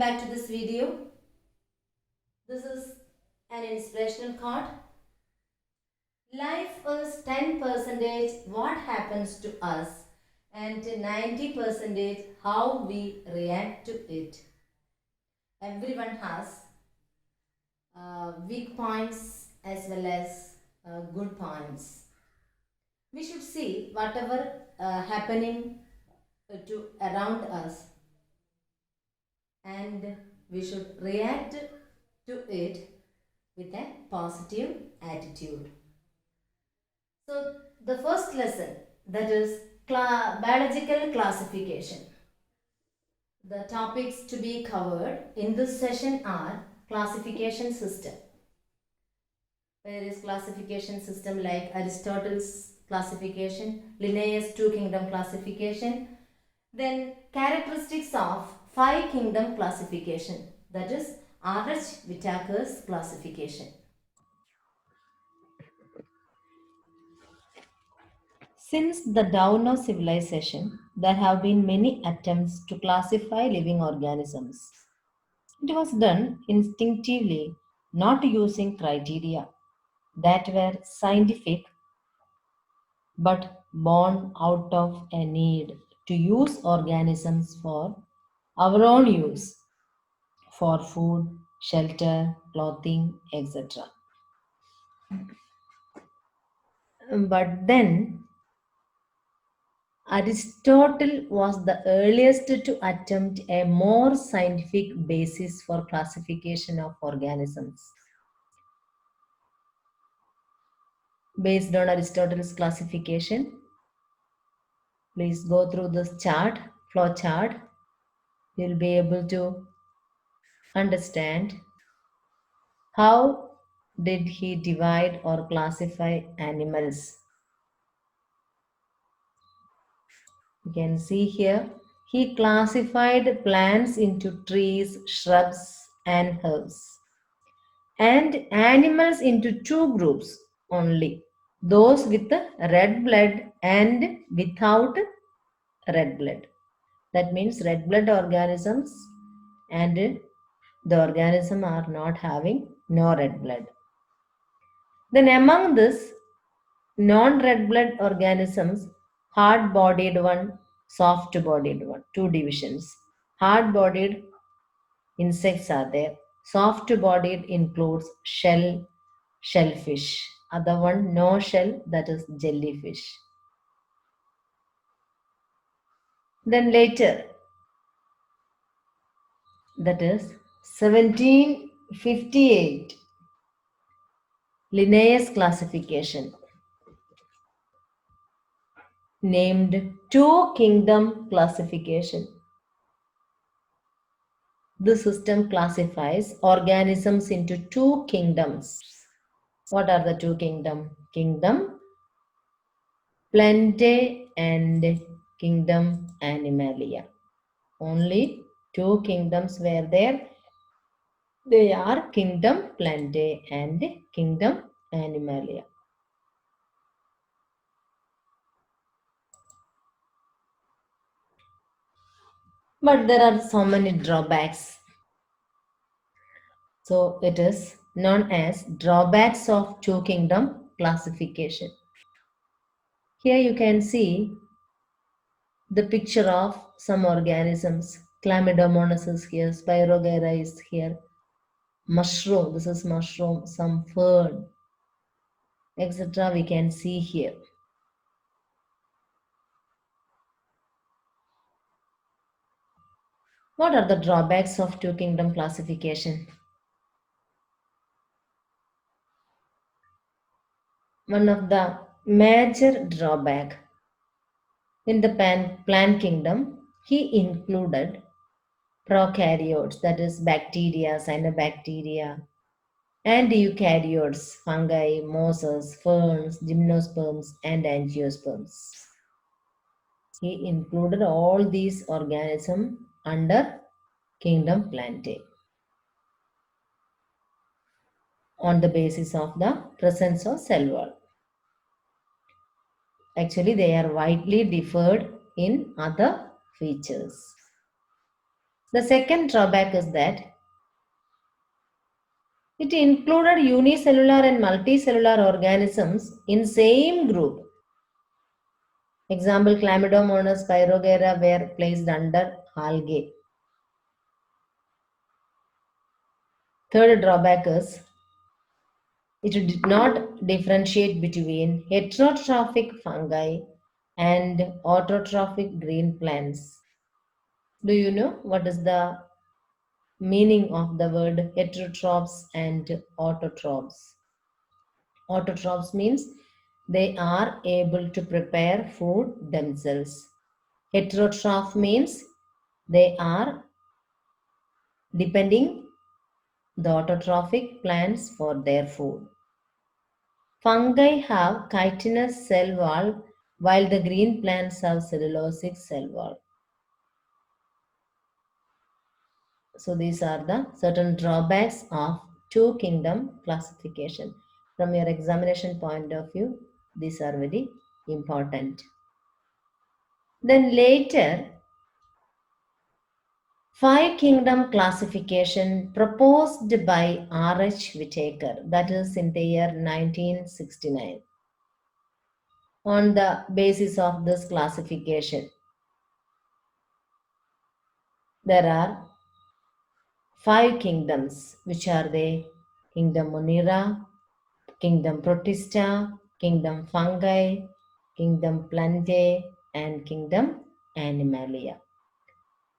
back to this video. This is an inspirational quote. Life is 10% what happens to us and 90% how we react to it. Everyone has weak points as well as good points. We should see whatever happening to around us, and we should react to it with a positive attitude. So the first lesson, that is biological classification. The topics to be covered in this session are classification system. Various classification system like Aristotle's classification, Linnaeus two kingdom classification, then characteristics of five kingdom classification, that is R.H. Whittaker's classification. Since the dawn of civilization, there have been many attempts to classify living organisms. It was done instinctively, not using criteria that were scientific but born out of a need to use organisms for our own use, for food, shelter, clothing, etc. But then Aristotle was the earliest to attempt a more scientific basis for classification of organisms. Based on Aristotle's classification, please go through this chart, flow chart. You'll be able to understand how did he divide or classify animals. You can see here, he classified plants into trees, shrubs, and herbs, and animals into two groups only, those with red blood and without red blood. That means red blood organisms and the organism are not having no red blood. Then among this non-red blood organisms, hard-bodied one, soft-bodied one, two divisions. Hard-bodied insects are there. Soft-bodied includes shell, shellfish. Other one, no shell, that is jellyfish. Then later, that is 1758, Linnaeus classification, named two kingdom classification. The system classifies organisms into two kingdoms. What are the two kingdoms? Kingdom Plantae and Kingdom Animalia. Only two kingdoms were there. They are Kingdom Plantae and Kingdom Animalia. But there are so many drawbacks. So it is known as drawbacks of two kingdom classification. Here you can see the picture of some organisms. Chlamydomonas is here, Spirogyra is here, mushroom, this is mushroom, some fern, etc. we can see here. What are the drawbacks of two kingdom classification? One of the major drawback in the plant kingdom, he included prokaryotes, that is bacteria, cyanobacteria, and eukaryotes, fungi, mosses, ferns, gymnosperms, and angiosperms. He included all these organisms under kingdom Plantae on the basis of the presence of cell wall. Actually, they are widely differed in other features. The second drawback is that it included unicellular and multicellular organisms in same group. Example, Chlamydomonas pyrogera were placed under algae. Third drawback is it did not differentiate between heterotrophic fungi and autotrophic green plants. Do you know what is the meaning of the word heterotrophs and autotrophs? Autotrophs means they are able to prepare food themselves. Heterotroph means they are depending the autotrophic plants for their food. Fungi have chitinous cell wall while the green plants have cellulosic cell wall. So these are the certain drawbacks of two kingdom classification. From your examination point of view, these are very important. Then later, five kingdom classification proposed by R.H. Whitaker, that is in the year 1969. On the basis of this classification, there are five kingdoms, which are the Kingdom Monera, Kingdom Protista, Kingdom Fungi, Kingdom Plantae, and Kingdom Animalia.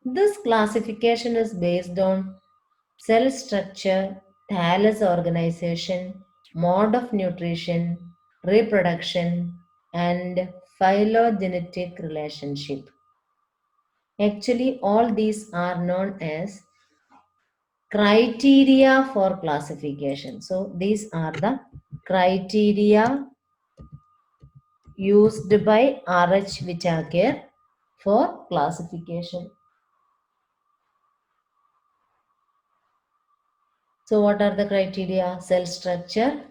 This classification is based on cell structure, thallus organization, mode of nutrition, reproduction, and phylogenetic relationship. Actually, all these are known as criteria for classification. So, these are the criteria used by R.H. Whitaker for classification. So, what are the criteria? Cell structure,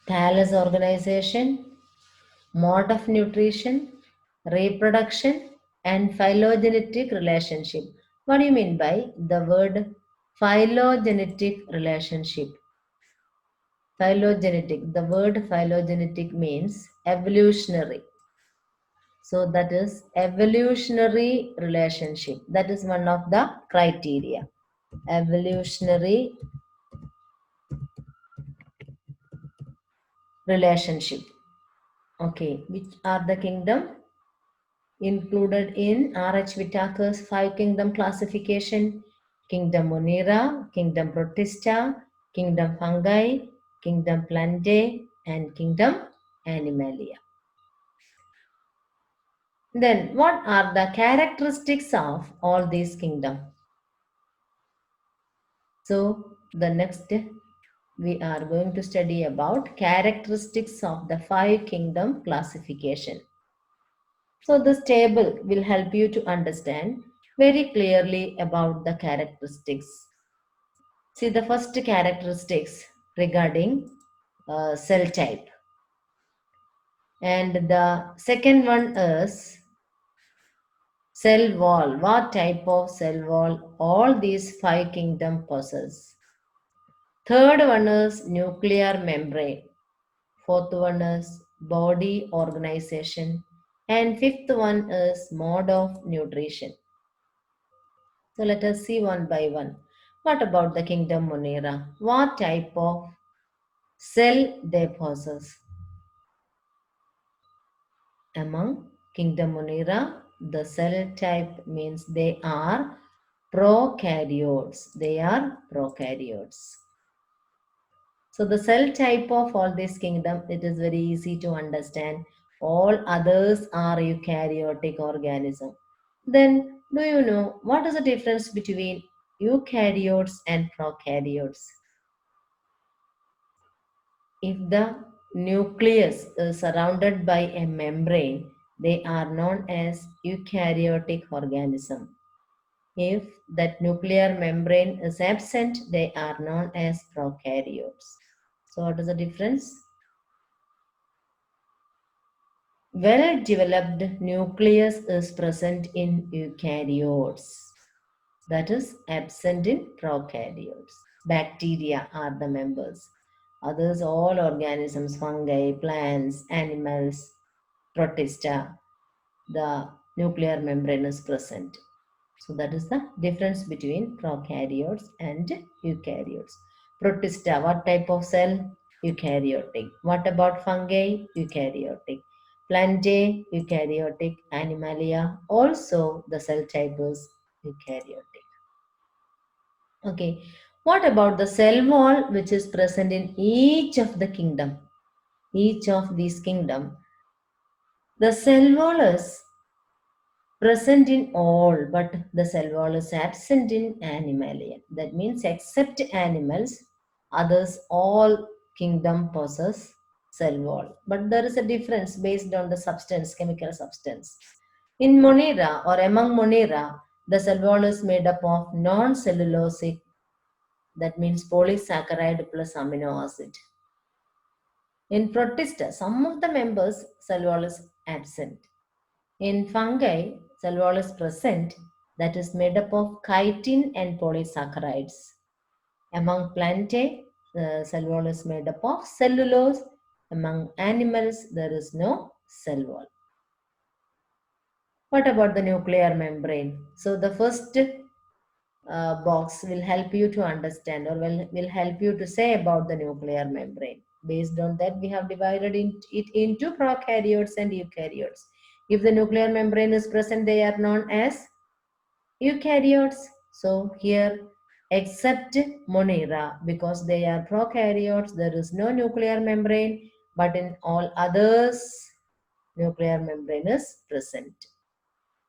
thallus organization, mode of nutrition, reproduction, and phylogenetic relationship. What do you mean by the word phylogenetic relationship? Phylogenetic. The word phylogenetic means evolutionary. So that is evolutionary relationship. That is one of the criteria. Evolutionary relationship. Okay, which are the kingdom included in R.H. Whitaker's five kingdom classification? Kingdom Monera, Kingdom Protista, Kingdom Fungi, Kingdom Plantae, and Kingdom Animalia. Then, what are the characteristics of all these kingdoms? So, the next we are going to study about characteristics of the five kingdom classification. So, this table will help you to understand very clearly about the characteristics. See the first characteristics regarding cell type, and the second one is cell wall. What type of cell wall all these five kingdom possess? Third one is nuclear membrane. Fourth one is body organization. And fifth one is mode of nutrition. So let us see one by one. What about the kingdom Monera? What type of cell they possess? Among kingdom Monera, the cell type means they are prokaryotes. They are prokaryotes. So the cell type of all this kingdom, it is very easy to understand. All others are eukaryotic organism. Then do you know what is the difference between eukaryotes and prokaryotes? If the nucleus is surrounded by a membrane, they are known as eukaryotic organism. If that nuclear membrane is absent, they are known as prokaryotes. So what is the difference? Well developed nucleus is present in eukaryotes, that is absent in prokaryotes. Bacteria are the members. Others, all organisms, fungi, plants, animals, protista, the nuclear membrane is present. So that is the difference between prokaryotes and eukaryotes. Protista, what type of cell? Eukaryotic. What about fungi? Eukaryotic. Plantae, eukaryotic. Animalia, also the cell type is eukaryotic. Okay. What about the cell wall which is present in each of the kingdom? Each of these kingdom. The cell wall is present in all, but the cell wall is absent in animalia. That means except animals, others all kingdom possess cell wall. But there is a difference based on the substance, chemical substance. In Monera or among Monera, the cell wall is made up of non-cellulosic, that means polysaccharide plus amino acid. In Protista, some of the members cell wall is absent. In fungi, cell wall is present, that is made up of chitin and polysaccharides. Among plantae, the cell wall is made up of cellulose. Among animals, there is no cell wall. What about the nuclear membrane? So the first box will help you to understand, or will help you to say about the nuclear membrane. Based on that, we have divided it into prokaryotes and eukaryotes. If the nuclear membrane is present, they are known as eukaryotes. So here, except Monera, because they are prokaryotes, there is no nuclear membrane, but in all others, nuclear membrane is present.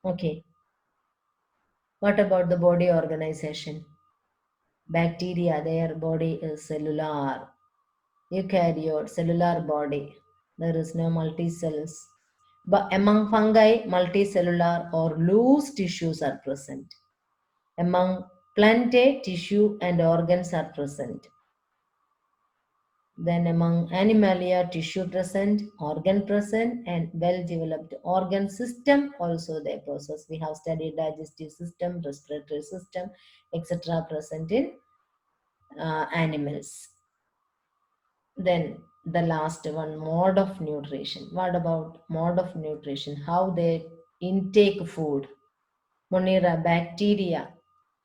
Okay. What about the body organization? Bacteria, their body is cellular. Eukaryote, cellular body. There is no multicells. But among fungi, multicellular or loose tissues are present. Among plantae, tissue and organs are present. Then among animalia, tissue present, organ present, and well-developed organ system also they possess. We have studied digestive system, respiratory system, etc. present in animals. Then the last one, mode of nutrition. What about mode of nutrition? How they intake food? Monera bacteria.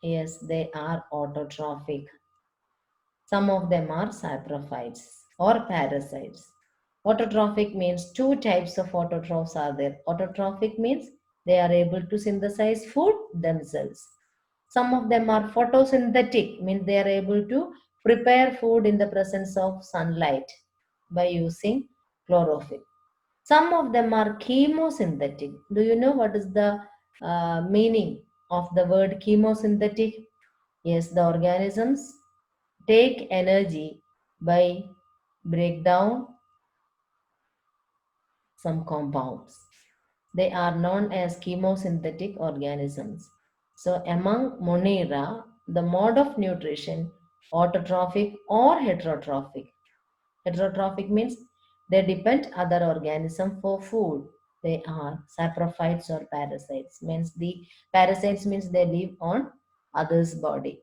Yes, they are autotrophic. Some of them are saprophytes or parasites. Autotrophic means two types of autotrophs are there. Autotrophic means they are able to synthesize food themselves. Some of them are photosynthetic, means they are able to prepare food in the presence of sunlight by using chlorophyll. Some of them are chemosynthetic. Do you know what is the meaning of the word chemosynthetic? Yes, the organisms take energy by breakdown some compounds. They are known as chemosynthetic organisms. So among Monera, the mode of nutrition, autotrophic or heterotrophic. Heterotrophic means they depend other organism for food. They are saprophytes or parasites. Means the parasites means they live on others' body.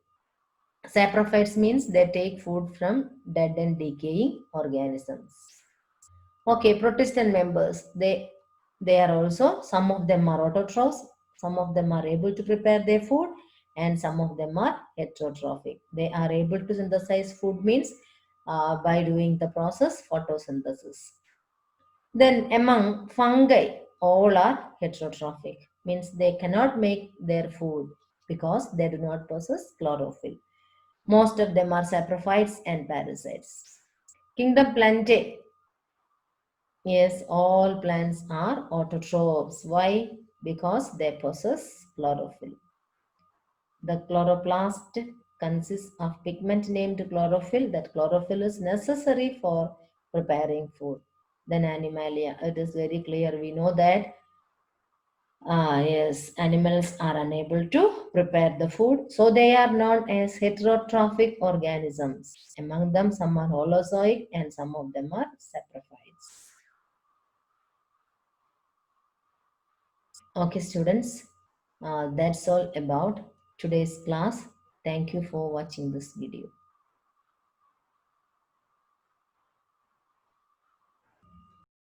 Saprophytes means they take food from dead and decaying organisms. Okay, Protestant members, they are also, some of them are autotrophs, some of them are able to prepare their food, and some of them are heterotrophic. They are able to synthesize food means by doing the process photosynthesis. Then among fungi, all are heterotrophic, means they cannot make their food because they do not possess chlorophyll. Most of them are saprophytes and parasites. Kingdom Plantae. Yes, all plants are autotrophs. Why? Because they possess chlorophyll. The chloroplast consists of pigment named chlorophyll. That chlorophyll is necessary for preparing food. Then animalia. It is very clear. We know that yes, animals are unable to prepare the food. So they are known as heterotrophic organisms. Among them, some are holozoic and some of them are saprophytes. Okay, students, that's all about today's class. Thank you for watching this video.